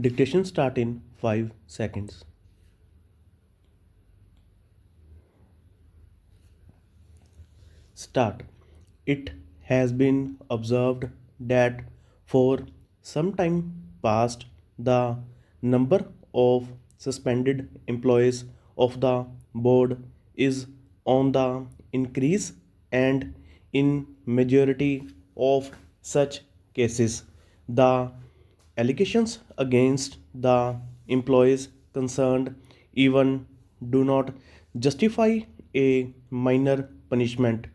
Dictation start in 5 seconds. Start. It has been observed that for some time past, the number of suspended employees of the board is on the increase, and in majority of such cases, the allegations against the employees concerned even do not justify a minor punishment.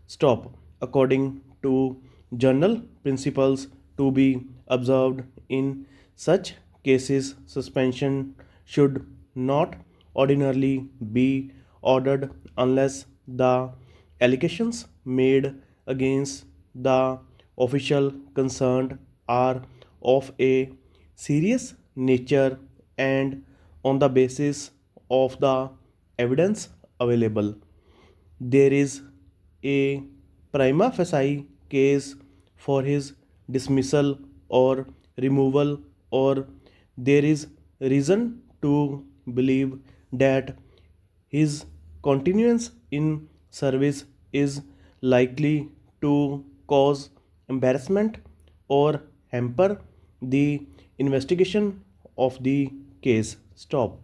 Stop. According to general principles to be observed in such cases, suspension should not ordinarily be ordered unless the allegations made against the official concerned are of a serious nature and on the basis of the evidence available. There is a prima facie case for his dismissal or removal, or there is reason to believe that his continuance in service is likely to cause embarrassment or hamper the investigation of the case. Stop.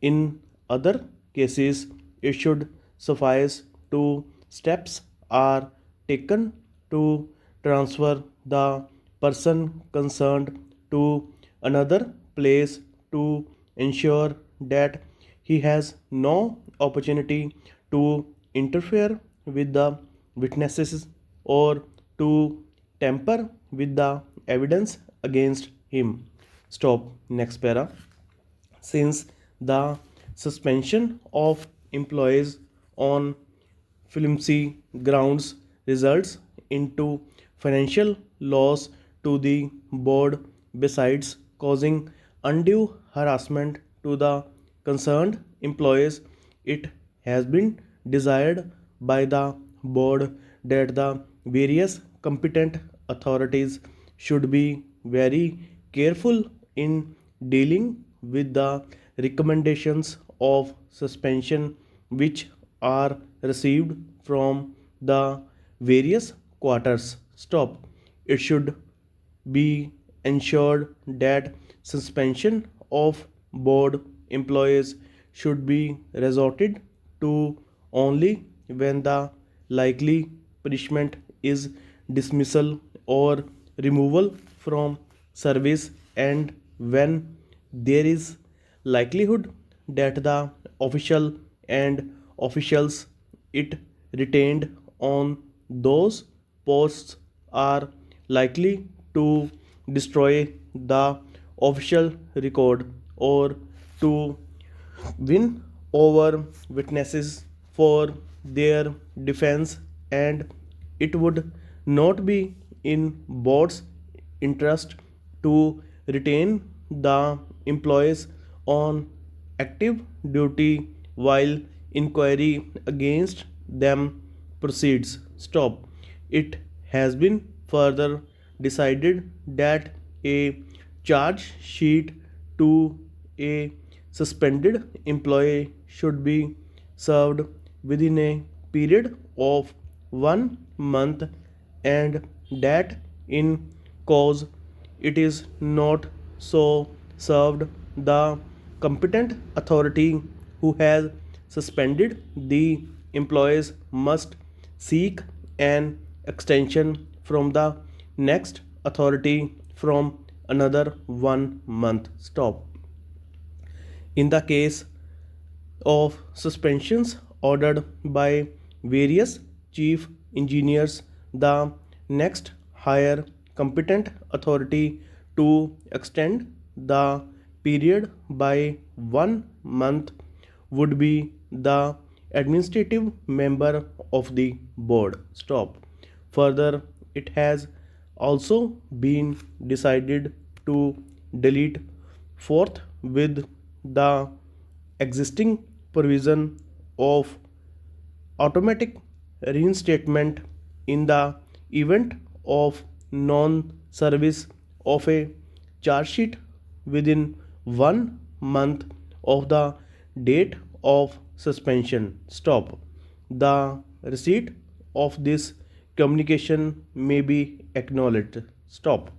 In other cases, it should suffice to steps are taken to transfer the person concerned to another place to ensure that he has no opportunity to interfere with the witnesses or to tamper with the evidence against him. Stop. Next para. Since the suspension of employees on flimsy grounds results into financial loss to the board besides causing undue harassment to the concerned employees, it has been desired by the board that the various competent authorities should be very careful in dealing with the recommendations of suspension which are received from the various quarters. Stop. It should be ensured that suspension of board employees should be resorted to only when the likely punishment is dismissal or removal from service, and when there is likelihood that the official and officials it retained on those posts are likely to destroy the official record or to win over witnesses for their defense, and it would not be in board's interest to retain the employees on active duty while inquiry against them proceeds. Stop. It has been further decided that a charge sheet to a suspended employee should be served within a period of 1 month, and that in cause it is not so served, the competent authority who has suspended the employees must seek an extension from the next authority from another 1 month. Stop. In the case of suspensions ordered by various chief engineers, the next higher competent authority to extend the period by 1 month would be the administrative member of the board. Stop. Further, it has also been decided to delete forth with the existing provision of automatic reinstatement in the event of non service of a charge sheet within 1 month of the date of suspension. Stop. The receipt of this communication may be acknowledged. Stop.